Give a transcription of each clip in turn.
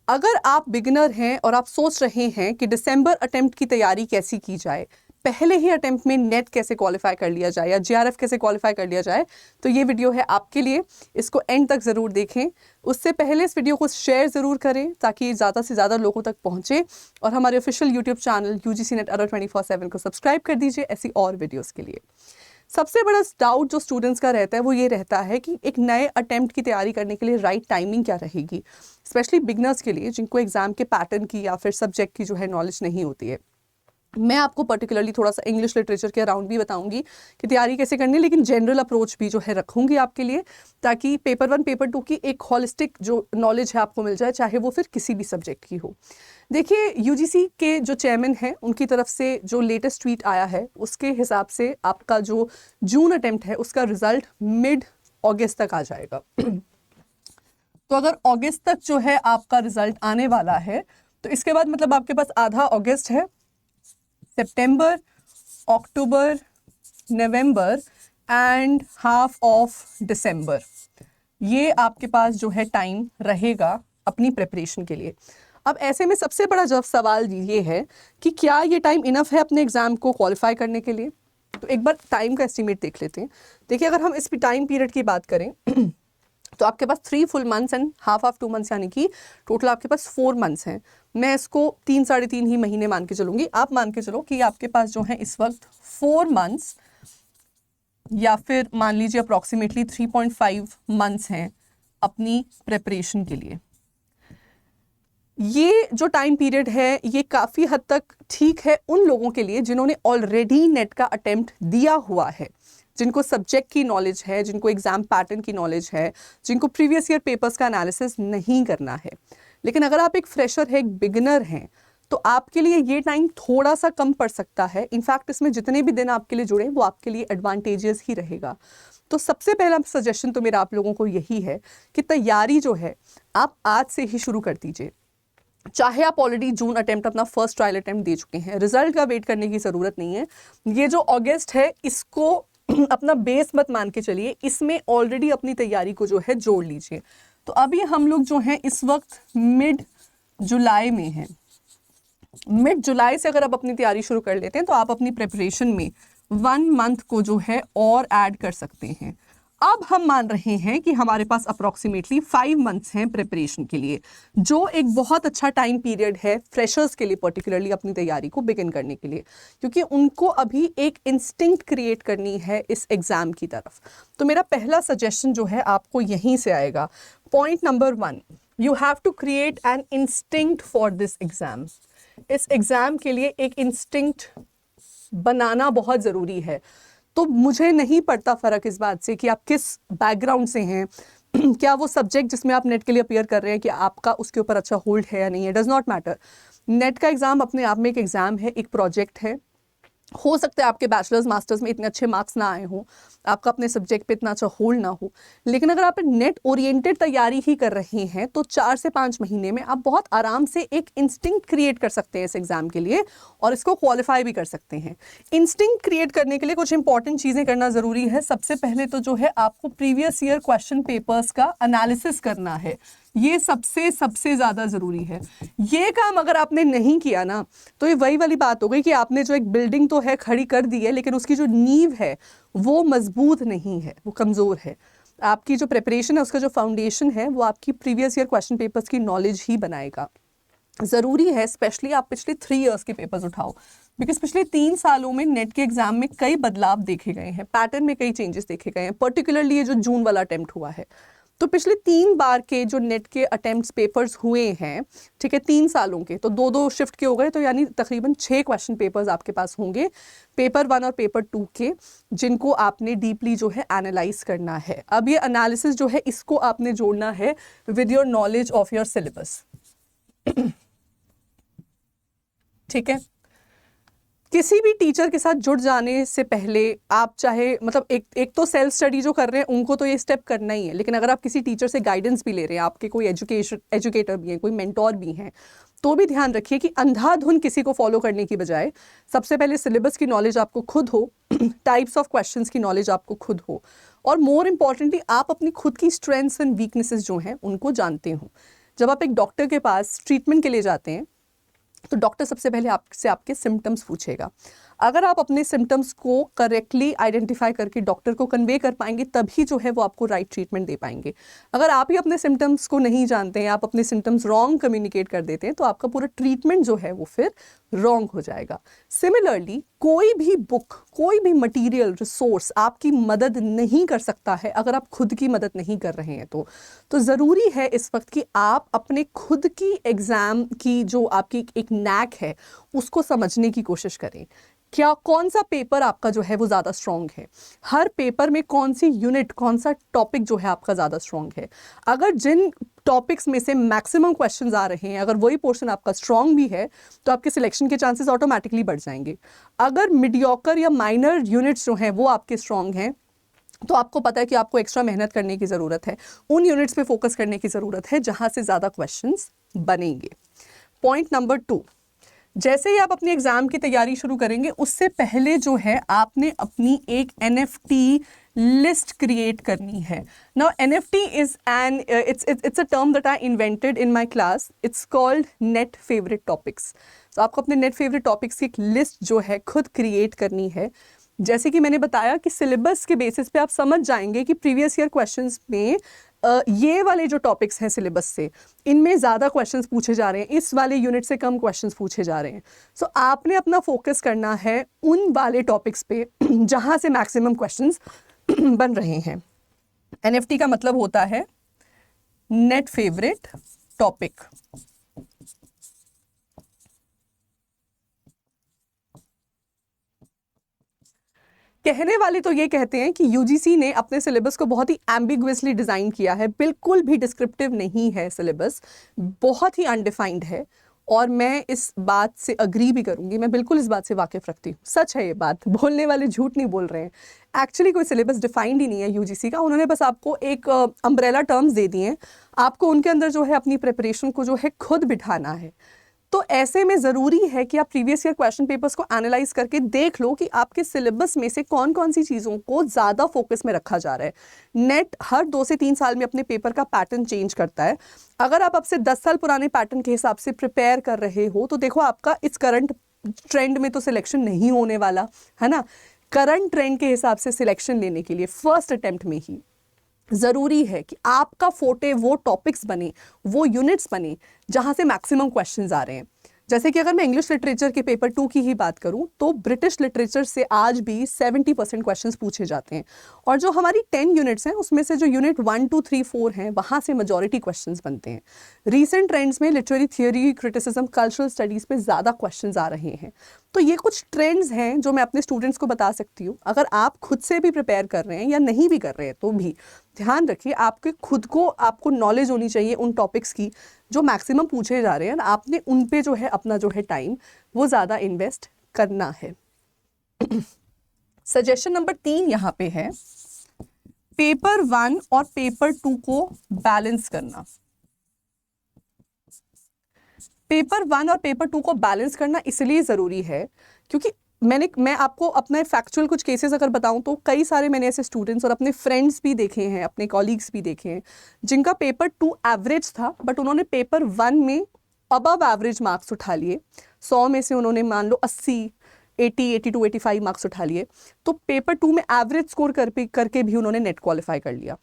अगर आप बिगिनर हैं और आप सोच रहे हैं कि दिसंबर अटेम्प्ट की तैयारी कैसी की जाए, पहले ही अटेम्प्ट में नेट कैसे क्वालिफाई कर लिया जाए या जीआरएफ कैसे क्वालिफाई कर लिया जाए, तो ये वीडियो है आपके लिए। इसको एंड तक ज़रूर देखें। उससे पहले इस वीडियो को शेयर ज़रूर करें ताकि ज़्यादा से ज़्यादा लोगों तक पहुँचे, और हमारे official YouTube channel UGC NET Adda 24/7 को सब्सक्राइब कर दीजिए ऐसी और वीडियोज़ के लिए। सबसे बड़ा डाउट जो स्टूडेंट्स का रहता है वो ये रहता है कि एक नए अटेम्प्ट की तैयारी करने के लिए राइट टाइमिंग क्या रहेगी, स्पेशली बिगनर्स के लिए जिनको एग्जाम के पैटर्न की या फिर सब्जेक्ट की जो है नॉलेज नहीं होती है। मैं आपको पर्टिकुलरली थोड़ा सा इंग्लिश लिटरेचर के अराउंड भी बताऊंगी कि तैयारी कैसे करनी है, लेकिन जनरल अप्रोच भी जो है रखूंगी आपके लिए, ताकि पेपर 1 पेपर 2 की एक हॉलिस्टिक जो नॉलेज है आपको मिल जाए, चाहे वो फिर किसी भी सब्जेक्ट की हो। देखिए, UGC के जो चेयरमैन हैं उनकी तरफ से जो लेटेस्ट ट्वीट आया है उसके हिसाब से आपका जो जून अटेम्प्ट है उसका रिजल्ट मिड अगस्त तक आ जाएगा। तो अगर अगस्त तक जो है आपका रिजल्ट आने वाला है, तो इसके बाद मतलब आपके पास आधा अगस्त है, सितंबर, अक्टूबर, नवंबर एंड हाफ ऑफ दिसंबर, ये आपके पास जो है टाइम रहेगा अपनी प्रिपरेशन के लिए। अब ऐसे में सबसे बड़ा जब सवाल ये है कि क्या ये टाइम इनफ है अपने एग्जाम को क्वालिफाई करने के लिए। तो एक बार टाइम का एस्टिमेट देख लेते हैं। देखिए, अगर हम इस टाइम पीरियड की बात करें तो आपके पास 3 full months and half of 2 months, यानी कि टोटल आपके पास 4 मंथ्स हैं। मैं इसको 3 साढ़े 3 ही महीने मान के चलूंगी। आप मान के चलो कि आपके पास जो है इस वक्त 4 मंथ्स या फिर मान लीजिए अप्रॉक्सीमेटली 3.5 मंथ्स हैं अपनी प्रिपरेशन के लिए। ये जो टाइम पीरियड है ये काफ़ी हद तक ठीक है उन लोगों के लिए जिन्होंने ऑलरेडी नेट का अटेम्प्ट दिया हुआ है, जिनको सब्जेक्ट की नॉलेज है, जिनको एग्जाम पैटर्न की नॉलेज है, जिनको प्रीवियस ईयर पेपर्स का एनालिसिस नहीं करना है। लेकिन अगर आप एक फ्रेशर है, एक बिगिनर हैं, तो आपके लिए ये टाइम थोड़ा सा कम पड़ सकता है। इनफैक्ट इसमें जितने भी दिन आपके लिए जुड़े वो आपके लिए एडवांटेजेस ही रहेगा। तो सबसे पहला सजेशन तो मेरा आप लोगों को यही है कि तैयारी जो है आप आज से ही शुरू कर दीजिए। चाहे आप ऑलरेडी जून अटेम्प्ट अपना फर्स्ट ट्रायल अटेम्प्ट दे चुके हैं, रिजल्ट का वेट करने की ज़रूरत नहीं है। ये जो अगस्त है इसको अपना बेस मत मान के चलिए, इसमें ऑलरेडी अपनी तैयारी को जो है जोड़ लीजिए। तो अभी हम लोग जो हैं इस वक्त मिड जुलाई में हैं। मिड जुलाई से अगर आप अपनी तैयारी शुरू कर लेते हैं तो आप अपनी प्रिपरेशन में 1 मंथ को जो है और ऐड कर सकते हैं। अब हम मान रहे हैं कि हमारे पास अप्रॉक्सीमेटली 5 मंथ्स हैं प्रिपरेशन के लिए, जो एक बहुत अच्छा टाइम पीरियड है फ्रेशर्स के लिए, पर्टिकुलरली अपनी तैयारी को बिगिन करने के लिए, क्योंकि उनको अभी एक इंस्टिंक्ट क्रिएट करनी है इस एग्ज़ाम की तरफ। तो मेरा पहला सजेशन जो है आपको यहीं से आएगा। Point number 1, you have to create an instinct for this exam. इस एग्ज़ाम के लिए एक इंस्टिंक्ट बनाना बहुत ज़रूरी है। तो मुझे नहीं पड़ता फ़र्क इस बात से कि आप किस बैकग्राउंड से हैं, क्या वो सब्जेक्ट जिसमें आप नेट के लिए अपीयर कर रहे हैं कि आपका उसके ऊपर अच्छा होल्ड है या नहीं है, डज़ नॉट मैटर। नेट का एग्ज़ाम अपने आप में एक एग्ज़ाम है, एक प्रोजेक्ट है। हो सकता है आपके बैचलर्स मास्टर्स में इतने अच्छे मार्क्स ना आए हों, आपका अपने सब्जेक्ट पे इतना अच्छा होल्ड ना हो, लेकिन अगर आप नेट ओरिएंटेड तैयारी ही कर रहे हैं तो 4 से 5 महीने में आप बहुत आराम से एक इंस्टिंक्ट क्रिएट कर सकते हैं इस एग्ज़ाम के लिए, और इसको क्वालिफाई भी कर सकते हैं। इंस्टिंक्ट क्रिएट करने के लिए कुछ इंपॉर्टेंट चीज़ें करना ज़रूरी है। सबसे पहले तो जो है आपको प्रीवियस ईयर क्वेश्चन पेपर्स का एनालिसिस करना है। ये सबसे ज़्यादा ज़रूरी है। ये काम अगर आपने नहीं किया ना, तो ये वही वाली बात हो गई कि आपने जो एक बिल्डिंग तो है खड़ी कर दी है, लेकिन उसकी जो नींव है वो मजबूत नहीं है, वो कमज़ोर है। आपकी जो प्रिपरेशन है, उसका जो फाउंडेशन है, वो आपकी प्रीवियस ईयर क्वेश्चन पेपर्स की नॉलेज ही बनाएगा। ज़रूरी है स्पेशली आप पिछले 3 इयर्स के पेपर्स उठाओ, बिकॉज पिछले 3 सालों में नेट के एग्जाम में कई बदलाव देखे गए हैं, पैटर्न में कई चेंजेस देखे गए हैं, पर्टिकुलरली ये जो जून वाला अटेम्प्ट हुआ है। तो पिछले 3 बार के जो नेट के अटेम्प्ट्स पेपर्स हुए हैं, ठीक है, 3 सालों के, तो 2-2 शिफ्ट के हो गए, तो यानी तकरीबन 6 क्वेश्चन पेपर्स आपके पास होंगे, पेपर 1 और पेपर 2 के, जिनको आपने डीपली जो है एनालाइज करना है। अब ये एनालिसिस जो है इसको आपने जोड़ना है with your knowledge of your syllabus. ठीक है, किसी भी टीचर के साथ जुड़ जाने से पहले आप चाहे मतलब एक तो सेल्फ स्टडी जो कर रहे हैं उनको तो ये स्टेप करना ही है, लेकिन अगर आप किसी टीचर से गाइडेंस भी ले रहे हैं, आपके कोई एजुकेटर भी हैं, कोई मेंटोर भी हैं, तो भी ध्यान रखिए कि अंधाधुन किसी को फॉलो करने की बजाय सबसे पहले सिलेबस की नॉलेज आपको खुद हो, टाइप्स ऑफ क्वेश्चंस की नॉलेज आपको खुद हो, और मोर इम्पॉर्टेंटली आप अपनी खुद की स्ट्रेंथ्स एंड वीकनेसेस जो हैं उनको जानते हो। जब आप एक डॉक्टर के पास ट्रीटमेंट के लिए जाते हैं तो डॉक्टर सबसे पहले आपसे आपके सिम्टम्स पूछेगा। अगर आप अपने सिम्टम्स को करेक्टली आइडेंटिफाई करके डॉक्टर को कन्वे कर पाएंगे तभी जो है वो आपको राइट ट्रीटमेंट दे पाएंगे। अगर आप ही अपने सिम्टम्स को नहीं जानते हैं, आप अपने सिम्टम्स रॉन्ग कम्युनिकेट कर देते हैं, तो आपका पूरा ट्रीटमेंट जो है वो फिर रॉन्ग हो जाएगा। सिमिलरली कोई भी बुक, कोई भी मटीरियल, रिसोर्स आपकी मदद नहीं कर सकता है अगर आप खुद की मदद नहीं कर रहे हैं। तो ज़रूरी है इस वक्त कि आप अपने खुद की एग्ज़ाम की जो आपकी एक नैक है उसको समझने की कोशिश करें। क्या कौन सा पेपर आपका जो है वो ज़्यादा स्ट्रॉन्ग है, हर पेपर में कौन सी यूनिट, कौन सा टॉपिक जो है आपका ज़्यादा स्ट्रॉन्ग है। अगर जिन टॉपिक्स में से मैक्सिमम क्वेश्चंस आ रहे हैं, अगर वही पोर्शन आपका स्ट्रॉन्ग भी है तो आपके सिलेक्शन के चांसेस ऑटोमेटिकली बढ़ जाएंगे। अगर मीडियोकर या माइनर यूनिट्स जो हैं वो आपके स्ट्रॉन्ग हैं तो आपको पता है कि आपको एक्स्ट्रा मेहनत करने की ज़रूरत है, उन यूनिट्स पे फोकस करने की ज़रूरत है जहाँ से ज़्यादा क्वेश्चंस बनेंगे। पॉइंट नंबर 2, जैसे ही आप अपनी एग्जाम की तैयारी शुरू करेंगे उससे पहले जो है आपने अपनी एक NFT लिस्ट क्रिएट करनी है। Now NFT is an it's a term that I invented in my class, it's called net favourite topics. तो आपको अपने नेट फेवरेट टॉपिक्स की एक लिस्ट जो है खुद क्रिएट करनी है। जैसे कि मैंने बताया कि सिलेबस के बेसिस पे आप समझ जाएंगे कि प्रीवियस ईयर क्वेश्चंस में ये वाले जो टॉपिक्स हैं सिलेबस से, इनमें ज़्यादा क्वेश्चंस पूछे जा रहे हैं, इस वाले यूनिट से कम क्वेश्चंस पूछे जा रहे हैं। सो आपने अपना फोकस करना है उन वाले टॉपिक्स पे जहाँ से मैक्सिमम क्वेश्चंस बन रहे हैं। NFT का मतलब होता है नेट फेवरेट टॉपिक। कहने वाले तो ये कहते हैं कि UGC ने अपने सिलेबस को बहुत ही एम्बिगुअसली डिज़ाइन किया है, बिल्कुल भी डिस्क्रिप्टिव नहीं है सिलेबस, बहुत ही अनडिफाइंड है। और मैं इस बात से अग्री भी करूंगी, मैं बिल्कुल इस बात से वाकिफ़ रखती हूँ, सच है ये बात, बोलने वाले झूठ नहीं बोल रहे हैं। एक्चुअली कोई सिलेबस डिफाइंड ही नहीं है UGC का, उन्होंने बस आपको एक अम्ब्रेला टर्म्स दे दिए हैं, आपको उनके अंदर जो है अपनी प्रिपरेशन को जो है खुद बिठाना है। तो ऐसे में ज़रूरी है कि आप प्रीवियस ईयर क्वेश्चन पेपर्स को एनालाइज करके देख लो कि आपके सिलेबस में से कौन कौन सी चीज़ों को ज़्यादा फोकस में रखा जा रहा है। नेट हर 2 से 3 साल में अपने पेपर का पैटर्न चेंज करता है। अगर आप अब से 10 साल पुराने पैटर्न के हिसाब से प्रिपेयर कर रहे हो तो देखो आपका इस करंट ट्रेंड में तो सिलेक्शन नहीं होने वाला है ना। करंट ट्रेंड के हिसाब से सिलेक्शन लेने के लिए फर्स्ट अटेम्प्ट में ही ज़रूरी है कि आपका फोटे वो टॉपिक्स बने, वो यूनिट्स बने जहाँ से मैक्सिमम क्वेश्चंस आ रहे हैं। जैसे कि अगर मैं इंग्लिश लिटरेचर के पेपर 2 की ही बात करूं तो ब्रिटिश लिटरेचर से आज भी 70% क्वेश्चंस पूछे जाते हैं, और जो हमारी 10 यूनिट्स हैं उसमें से जो यूनिट 1, 2, 3, 4 हैं वहाँ से मेजॉरिटी क्वेश्चंस बनते हैं। रीसेंट ट्रेंड्स में literary theory, criticism, cultural studies पे ज़्यादा क्वेश्चंस आ रहे हैं। तो ये कुछ ट्रेंड्स हैं जो मैं अपने स्टूडेंट्स को बता सकती हूँ। अगर आप खुद से भी प्रिपेयर कर रहे हैं या नहीं भी कर रहे हैं तो भी ध्यान रखिए, आपके खुद को आपको नॉलेज होनी चाहिए उन टॉपिक्स की जो मैक्सिमम पूछे जा रहे हैं, आपने उन पे जो है अपना जो है टाइम वो ज़्यादा इन्वेस्ट करना है। सजेशन नंबर 3 यहाँ पे है, पेपर 1 और पेपर 2 को बैलेंस करना। पेपर 1 और पेपर 2 को बैलेंस करना इसलिए ज़रूरी है क्योंकि मैं आपको अपना फैक्चुअल कुछ केसेस अगर बताऊं तो कई सारे मैंने ऐसे स्टूडेंट्स और अपने फ्रेंड्स भी देखे हैं, अपने कॉलीग्स भी देखे हैं जिनका पेपर 2 एवरेज था, बट उन्होंने पेपर 1 में अबव एवरेज मार्क्स उठा लिए। 100 में से उन्होंने मान लो 80, 80, 82, 85 मार्क्स उठा लिए, तो पेपर 2 में एवरेज स्कोर करके भी उन्होंने नेट क्वालिफाई कर लिया।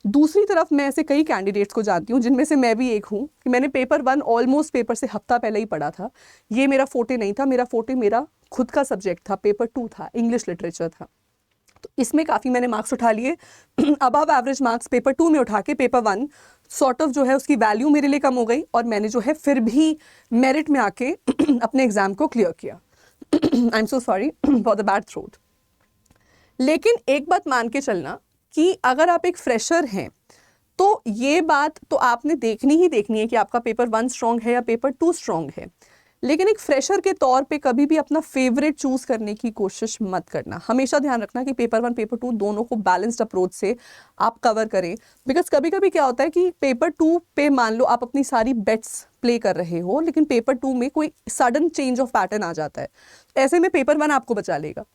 दूसरी तरफ मैं ऐसे कई कैंडिडेट्स को जानती हूँ जिनमें से मैं भी एक हूँ कि मैंने पेपर 1 ऑलमोस्ट पेपर से हफ्ता पहले ही पढ़ा था, ये मेरा फोटे नहीं था, मेरा फोटे मेरा खुद का सब्जेक्ट था, पेपर 2 था, इंग्लिश लिटरेचर था, तो इसमें काफ़ी मैंने मार्क्स उठा लिए। अबव एवरेज मार्क्स पेपर 2 में उठा के पेपर 1 सॉर्ट ऑफ जो है उसकी वैल्यू मेरे लिए कम हो गई और मैंने जो है फिर भी मेरिट में आके अपने एग्जाम को क्लियर किया। I am so sorry for the bad throat. लेकिन एक बात मान के चलना कि अगर आप एक फ्रेशर हैं तो ये बात तो आपने देखनी ही देखनी है कि आपका पेपर 1 स्ट्रॉन्ग है या पेपर 2 स्ट्रॉन्ग है। लेकिन एक फ्रेशर के तौर पे कभी भी अपना फेवरेट चूज़ करने की कोशिश मत करना। हमेशा ध्यान रखना कि पेपर 1 पेपर 2 दोनों को बैलेंस्ड अप्रोच से आप कवर करें। बिकॉज कभी कभी क्या होता है कि पेपर 2 पे मान लो आप अपनी सारी बेट्स प्ले कर रहे हो, लेकिन पेपर 2 में कोई सडन चेंज ऑफ पैटर्न आ जाता है, ऐसे में पेपर 1 आपको बचा लेगा।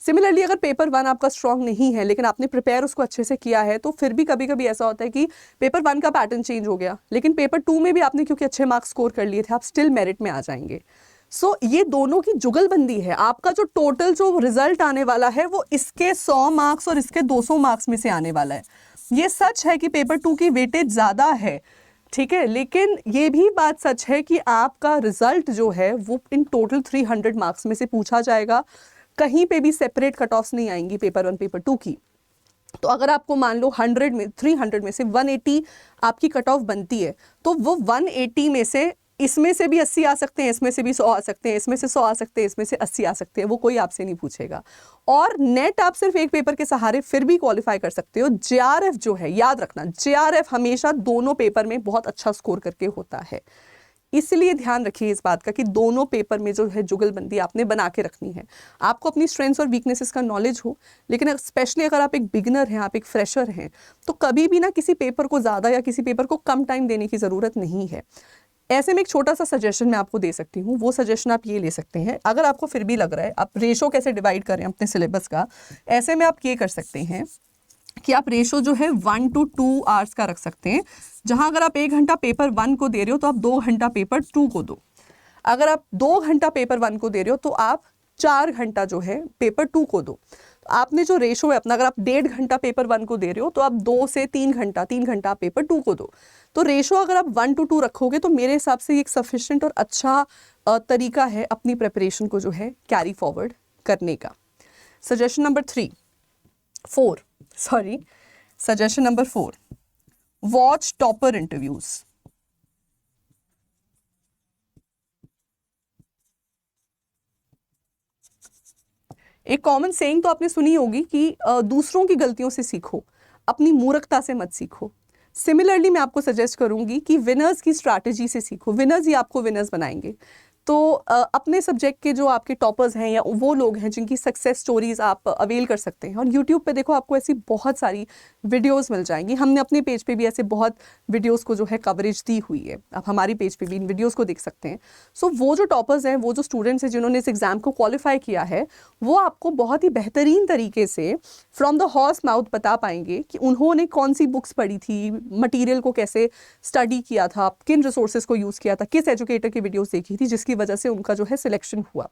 सिमिलरली अगर पेपर 1 आपका स्ट्रांग नहीं है लेकिन आपने प्रिपेयर उसको अच्छे से किया है, तो फिर भी कभी कभी ऐसा होता है कि पेपर 1 का पैटर्न चेंज हो गया, लेकिन पेपर 2 में भी आपने क्योंकि अच्छे मार्क्स स्कोर कर लिए थे, आप स्टिल मेरिट में आ जाएंगे। सो ये दोनों की जुगलबंदी है। आपका जो टोटल जो रिजल्ट आने वाला है वो इसके 100 मार्क्स और इसके 200 मार्क्स में से आने वाला है। ये सच है कि पेपर 2 की वेटेज ज़्यादा है, ठीक है, लेकिन ये भी बात सच है कि आपका रिजल्ट जो है वो इन टोटल 300 मार्क्स में से पूछा जाएगा। कहीं पे भी सेपरेट कट ऑफ्स नहीं आएंगी पेपर 1 पेपर 2 की। तो अगर आपको मान लो 100 में 300 में से 180 आपकी कट ऑफ बनती है, तो वो 180 में से इसमें से भी 80 आ सकते हैं, इसमें से भी 100 आ सकते हैं, इसमें से 100 आ सकते हैं, इसमें से 80 आ सकते हैं, वो कोई आपसे नहीं पूछेगा। और नेट आप सिर्फ एक पेपर के सहारे फिर भी क्वालिफाई कर सकते हो। जेआरएफ जो है, याद रखना, जेआरएफ हमेशा दोनों पेपर में बहुत अच्छा स्कोर करके होता है। इसलिए ध्यान रखिए इस बात का कि दोनों पेपर में जो है जुगलबंदी आपने बना के रखनी है। आपको अपनी स्ट्रेंथ्स और वीकनेसेस का नॉलेज हो, लेकिन स्पेशली अगर आप एक बिगिनर हैं, आप एक फ्रेशर हैं, तो कभी भी ना किसी पेपर को ज़्यादा या किसी पेपर को कम टाइम देने की ज़रूरत नहीं है। ऐसे में एक छोटा सा सजेशन मैं आपको दे सकती हूँ। वो सजेशन आप ये ले सकते हैं, अगर आपको फिर भी लग रहा है आप रेशो कैसे डिवाइड करें अपने सिलेबस का, ऐसे में आप ये कर सकते हैं कि आप रेशो जो है 1 to 2 आवर्स का रख सकते हैं। जहां अगर आप 1 घंटा पेपर 1 को दे रहे हो तो आप 2 घंटा पेपर 2 को दो। अगर आप 2 घंटा पेपर 1 को दे रहे हो तो आप 4 घंटा जो है पेपर 2 को दो। आपने जो रेशो है अपना, अगर आप 1.5 घंटा पेपर 1 को दे रहे हो तो आप 2 से 3 घंटा, 3 घंटा पेपर 2 को दो। तो रेशो अगर आप 1 to 2 रखोगे तो मेरे हिसाब से एक सफिशिएंट और अच्छा तरीका है अपनी प्रिपरेशन को जो है कैरी फॉरवर्ड करने का। Suggestion number 4, watch topper interviews. एक कॉमन सेइंग तो आपने सुनी होगी कि दूसरों की गलतियों से सीखो, अपनी मूर्खता से मत सीखो। सिमिलरली मैं आपको सजेस्ट करूंगी कि विनर्स की स्ट्रैटेजी से सीखो। विनर्स ही आपको विनर्स बनाएंगे। तो अपने सब्जेक्ट के जो आपके टॉपर्स हैं या वो लोग हैं जिनकी सक्सेस स्टोरीज आप अवेल कर सकते हैं, और यूट्यूब पे देखो आपको ऐसी बहुत सारी वीडियोस मिल जाएंगी। हमने अपने पेज पे भी ऐसे बहुत वीडियोस को जो है कवरेज दी हुई है, आप हमारी पेज पे भी इन वीडियोस को देख सकते हैं। सो वो जो टॉपर्स हैं, वो जो स्टूडेंट्स हैं जिन्होंने इस एग्जाम को क्वालिफाई किया है, वो आपको बहुत ही बेहतरीन तरीके से फ्रॉम द हॉर्स माउथ बता पाएंगे कि उन्होंने कौन सी बुक्स पढ़ी थी, मटीरियल को कैसे स्टडी किया था, किन रिसोर्सेज को यूज़ किया था, किस एजुकेटर की वीडियोस देखी थी जिसकी वजह से उनका जो है सिलेक्शन हुआ।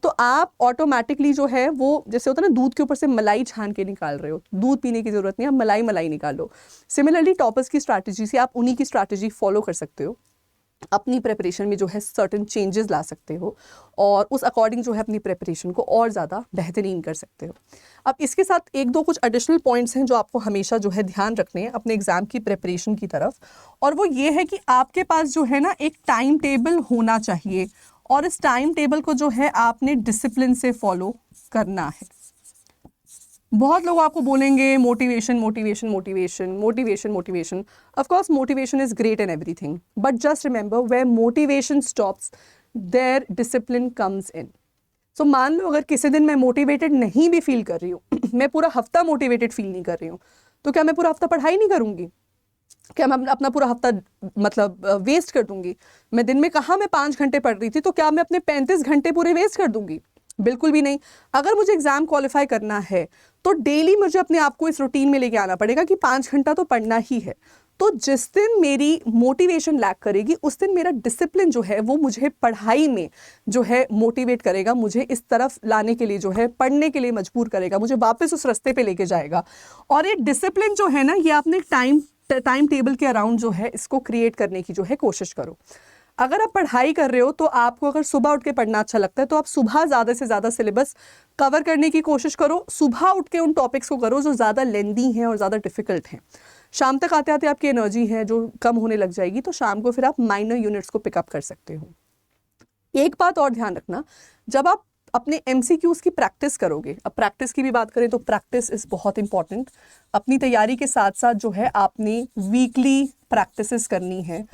तो आप ऑटोमेटिकली जो है वो, जैसे होता है ना दूध के ऊपर से मलाई छान के निकाल रहे हो, दूध पीने की जरूरत नहीं, आप मलाई निकालो। सिमिलरली टॉपर्स की स्ट्रैटेजी से आप उन्हीं की स्ट्रैटेजी फॉलो कर सकते हो, अपनी प्रिपरेशन में जो है सर्टेन चेंजेस ला सकते हो और उस अकॉर्डिंग जो है अपनी प्रिपरेशन को और ज़्यादा बेहतरीन कर सकते हो। अब इसके साथ एक दो कुछ एडिशनल पॉइंट्स हैं जो आपको हमेशा जो है ध्यान रखने हैं अपने एग्ज़ाम की प्रिपरेशन की तरफ, और वो ये है कि आपके पास जो है ना एक टाइम टेबल होना चाहिए, और इस टाइम टेबल को जो है आपने डिसिप्लिन से फॉलो करना है। बहुत लोग आपको बोलेंगे motivation motivation motivation motivation motivation. Of course motivation is great and everything, but just remember where motivation stops there discipline comes in. So मान लो अगर किसी दिन मैं मोटिवेटेड नहीं भी फील कर रही हूँ, मैं पूरा हफ्ता मोटिवेटेड फील नहीं कर रही हूँ, तो क्या मैं पूरा हफ्ता पढ़ाई नहीं करूँगी? क्या मैं अपना पूरा हफ्ता मतलब वेस्ट कर दूंगी? मैं दिन में कहाँ मैं 5 घंटे पढ़ रही थी, तो क्या मैं अपने 35 घंटे पूरे वेस्ट कर दूंगी? बिल्कुल भी नहीं। अगर मुझे एग्जाम क्वालिफाई करना है तो डेली मुझे अपने आप को इस रूटीन में लेके आना पड़ेगा कि 5 घंटा तो पढ़ना ही है। तो जिस दिन मेरी मोटिवेशन लैक करेगी उस दिन मेरा डिसिप्लिन जो है वो मुझे पढ़ाई में जो है मोटिवेट करेगा, मुझे इस तरफ लाने के लिए जो है पढ़ने के लिए मजबूर करेगा, मुझे वापस उस रास्ते पे लेके जाएगा। और ये डिसिप्लिन जो है ना, ये आपने टाइम टेबल के अराउंड जो है इसको क्रिएट करने की जो है कोशिश करो। अगर आप पढ़ाई कर रहे हो तो आपको अगर सुबह उठ के पढ़ना अच्छा लगता है तो आप सुबह ज़्यादा से ज़्यादा सिलेबस कवर करने की कोशिश करो। सुबह उठ के उन टॉपिक्स को करो जो ज़्यादा लेंदी हैं और ज़्यादा डिफिकल्ट हैं। शाम तक आते आते आपकी एनर्जी है जो कम होने लग जाएगी, तो शाम को फिर आप माइनर यूनिट्स को पिकअप कर सकते हो। एक बात और ध्यान रखना, जब आप अपने MCQs की प्रैक्टिस करोगे, अब प्रैक्टिस की भी बात करें तो प्रैक्टिस इज़ बहुत इंपॉर्टेंट। अपनी तैयारी के साथ साथ जो है आपने वीकली प्रैक्टिसेस करनी है।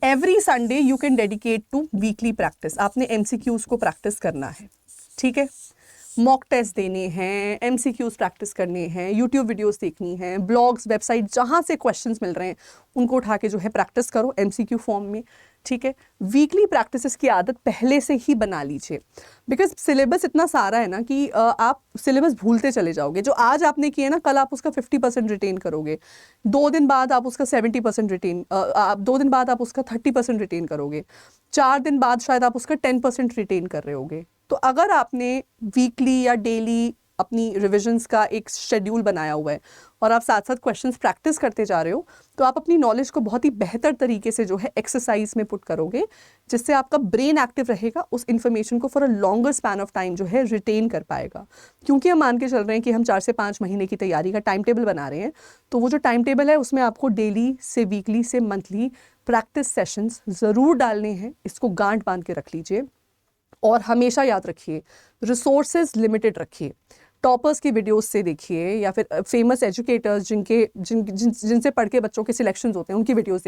Every Sunday you can dedicate to weekly practice. आपने MCQs को प्रैक्टिस करना है, ठीक है? मॉक टेस्ट देने हैं, MCQs प्रैक्टिस करने हैं, यूट्यूब वीडियोस देखनी है, ब्लॉग्स, वेबसाइट जहाँ से क्वेश्चंस मिल रहे हैं उनको उठा के जो है प्रैक्टिस करो MCQ फॉर्म में। ठीक है। वीकली प्रैक्टिसेस की आदत पहले से ही बना लीजिए, बिकॉज सिलेबस इतना सारा है ना कि आप सिलेबस भूलते चले जाओगे। जो आज आपने किया ना, कल आप उसका 50% रिटेन करोगे, 2 दिन बाद आप उसका 70% रिटेन, 2 दिन बाद आप उसका 30% रिटेन करोगे, 4 दिन बाद शायद आप उसका 10% रिटेन कर रहे होगे। तो अगर आपने वीकली या डेली अपनी रिविजन्स का एक शेड्यूल बनाया हुआ है और आप साथ साथ क्वेश्चंस प्रैक्टिस करते जा रहे हो, तो आप अपनी नॉलेज को बहुत ही बेहतर तरीके से जो है एक्सरसाइज में पुट करोगे, जिससे आपका ब्रेन एक्टिव रहेगा, उस इन्फॉर्मेशन को for a longer span of time जो है रिटेन कर पाएगा। क्योंकि हम मान के चल रहे हैं कि हम 4 से 5 महीने की तैयारी का टाइम टेबल बना रहे हैं, तो वो जो टाइम टेबल है उसमें आपको डेली से वीकली से मंथली प्रैक्टिस सेशंस ज़रूर डालने हैं। इसको गांठ बांध के रख लीजिए और हमेशा याद रखिए, रिसोर्सेज लिमिटेड रखिए। टॉपर्स की वीडियोस से देखिए, या फिर फेमस एजुकेटर्स जिनसे पढ़ के बच्चों के सिलेक्शंस होते हैं उनकी वीडियोस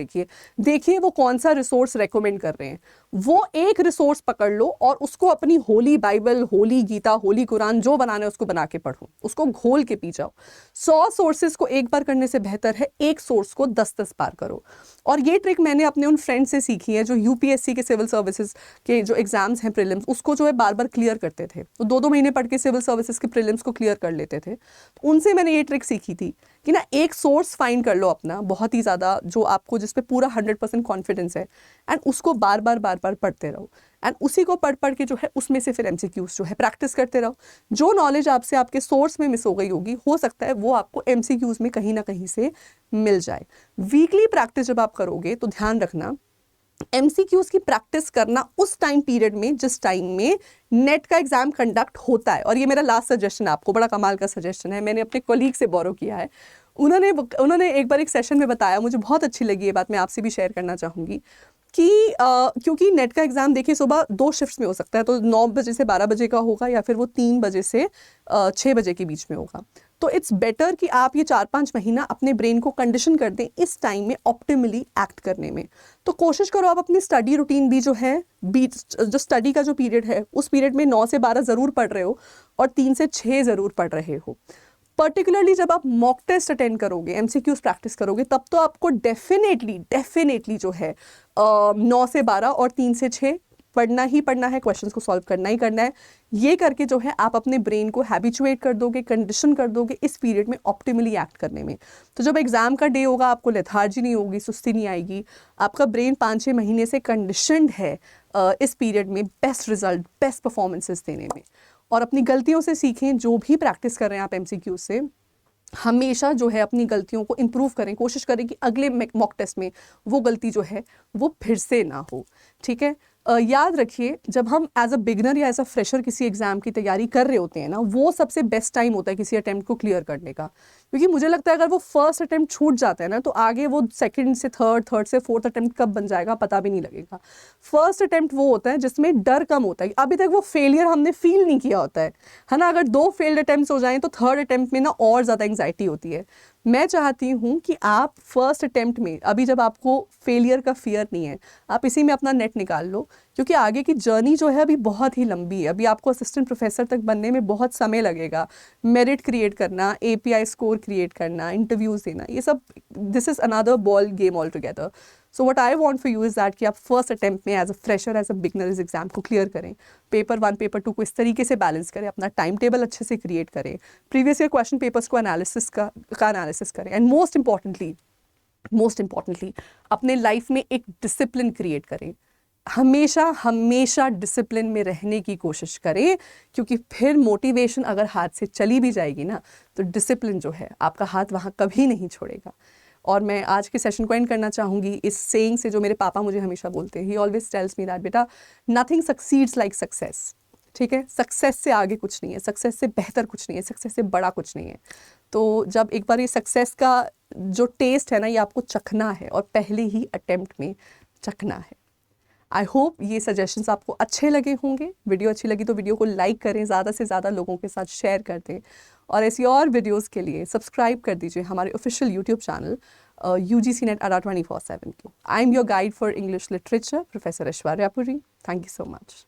देखिए वो कौन सा रिसोर्स रेकमेंड कर रहे हैं। वो एक रिसोर्स पकड़ लो और उसको अपनी होली बाइबल, होली गीता, होली कुरान जो बनाना है उसको बना के पढ़ो, उसको घोल के पी जाओ। 100 सोर्सेज को एक बार करने से बेहतर है एक सोर्स को 10-10 बार करो। और ये ट्रिक मैंने अपने उन फ्रेंड से सीखी है जो यूपीएससी के सिविल सर्विसेज के जो एग्जाम्स हैं प्रीलिम्स, उसको जो है बार बार क्लियर करते थे। तो 2-2 महीने पढ़ के सिविल सर्विसेज के प्रीलिम्स को क्लियर कर लेते थे। तो उनसे मैंने ये ट्रिक सीखी थी कि ना एक सोर्स फाइंड कर लो अपना बहुत ही ज़्यादा, जो आपको जिस पे पूरा 100% कॉन्फिडेंस है, एंड उसको बार बार पढ़ते रहो, एंड उसी को पढ़ के जो है उसमें से फिर एमसीक्यूज जो है प्रैक्टिस करते रहो। जो नॉलेज आपसे आपके सोर्स में मिस हो गई होगी, हो सकता है वो आपको एमसीक्यूज में कहीं ना कहीं से मिल जाए। वीकली प्रैक्टिस जब आप करोगे तो ध्यान रखना, एमसीक्यूज की प्रैक्टिस करना उस टाइम पीरियड में जिस टाइम में नेट का एग्जाम कंडक्ट होता है। और ये मेरा लास्ट सजेशन है आपको, बड़ा कमाल का सजेशन है, मैंने अपने कोलीग से बोरो किया है। उन्होंने एक बार एक सेशन में बताया, मुझे बहुत अच्छी लगी ये बात, मैं आपसे भी शेयर करना चाहूँगी कि क्योंकि नेट का एग्ज़ाम देखिए सुबह 2 शिफ्ट्स में हो सकता है, तो 9 बजे से 12 बजे का होगा, या फिर वो 3 बजे से 6 बजे के बीच में होगा। तो इट्स बेटर कि आप ये 4-5 महीना अपने ब्रेन को कंडीशन कर दें इस टाइम में ऑप्टिमली एक्ट करने में। तो कोशिश करो आप अपनी स्टडी रूटीन भी जो है, जो स्टडी का जो पीरियड है उस पीरियड में 9 से 12 ज़रूर पढ़ रहे हो और 3 से 6 ज़रूर पढ़ रहे हो। पर्टिकुलरली जब आप मॉक टेस्ट अटेंड करोगे, एमसीक्यूज प्रैक्टिस करोगे, तब तो आपको डेफिनेटली जो है 9 से 12 और 3 से 6 पढ़ना ही पढ़ना है, क्वेश्चंस को सॉल्व करना ही करना है। ये करके जो है आप अपने ब्रेन को हैबिचुएट कर दोगे, कंडीशन कर दोगे इस पीरियड में ऑप्टिमली एक्ट करने में। तो जब एग्जाम का डे होगा आपको लेथार्जी नहीं होगी, सुस्ती नहीं आएगी, आपका ब्रेन 5-6 महीने से कंडीशनड है इस पीरियड में बेस्ट रिजल्ट, बेस्ट परफॉर्मेंसेस देने में। और अपनी गलतियों से सीखें, जो भी प्रैक्टिस कर रहे हैं आप एमसीक्यू से, हमेशा जो है अपनी गलतियों को इम्प्रूव करें, कोशिश करें कि अगले मॉक टेस्ट में वो गलती जो है वो फिर से ना हो। ठीक है, याद रखिए, जब हम एज अ बिगनर या एज अ फ्रेशर किसी एग्जाम की तैयारी कर रहे होते हैं ना, वो सबसे बेस्ट टाइम होता है किसी अटेम्प्ट को क्लियर करने का। क्योंकि मुझे लगता है अगर वो फर्स्ट अटेम्प्ट छूट जाता है ना, तो आगे वो सेकंड से थर्ड से फोर्थ अटेम्प्ट कब बन जाएगा पता भी नहीं लगेगा। फर्स्ट अटेम्प्ट वो होता है जिसमें डर कम होता है, अभी तक वो फेलियर हमने फील नहीं किया होता है ना। अगर 2 फेल्ड अटेम्प्ट हो जाएं तो थर्ड अटेम्प्ट में ना और ज़्यादा एंग्जाइटी होती है। मैं चाहती हूँ कि आप फर्स्ट अटेम्प्ट में, अभी जब आपको फेलियर का फियर नहीं है, आप इसी में अपना नेट निकाल लो, क्योंकि आगे की जर्नी जो है अभी बहुत ही लंबी है। अभी आपको असिस्टेंट प्रोफेसर तक बनने में बहुत समय लगेगा। मेरिट क्रिएट करना, एपीआई स्कोर क्रिएट करना, इंटरव्यूज देना, ये सब, this is another ball game all together. So what I want for you is that कि आप फर्स्ट अटेम्प्ट में as a fresher, as a beginner इस एग्जाम को क्लियर करें। पेपर 1, पेपर 2 को इस तरीके से बैलेंस करें, अपना टाइम टेबल अच्छे से क्रिएट करें, प्रीवियस ईयर क्वेश्चन पेपर्स को एनालिसिस करें, एंड मोस्ट इंपॉर्टेंटली अपने लाइफ में एक डिसिप्लिन क्रिएट करें। हमेशा डिसिप्लिन में रहने की कोशिश करें, क्योंकि फिर मोटिवेशन अगर हाथ से चली भी जाएगी ना, तो डिसिप्लिन जो है आपका हाथ वहाँ कभी नहीं छोड़ेगा। और मैं आज के सेशन को एंड करना चाहूँगी इस सेइंग से, जो मेरे पापा मुझे हमेशा बोलते हैं। ही ऑलवेज टेल्स मी दैट, बेटा, नथिंग सक्सीड्स लाइक सक्सेस। ठीक है, सक्सेस से आगे कुछ नहीं है, सक्सेस से बेहतर कुछ नहीं है, सक्सेस से बड़ा कुछ नहीं है। तो जब एक बार ये सक्सेस का जो टेस्ट है ना, ये आपको चखना है, और पहले ही अटेम्प्ट में चखना है। आई होप ये सजेशंस आपको अच्छे लगे होंगे। वीडियो अच्छी लगी तो वीडियो को लाइक करें, ज़्यादा से ज़्यादा लोगों के साथ शेयर कर दें, और ऐसी और वीडियोस के लिए सब्सक्राइब कर दीजिए हमारे official YouTube channel UGC NET ADA 24/7 को। I am your guide for English literature, professor Aishwarya Puri. Thank you so much.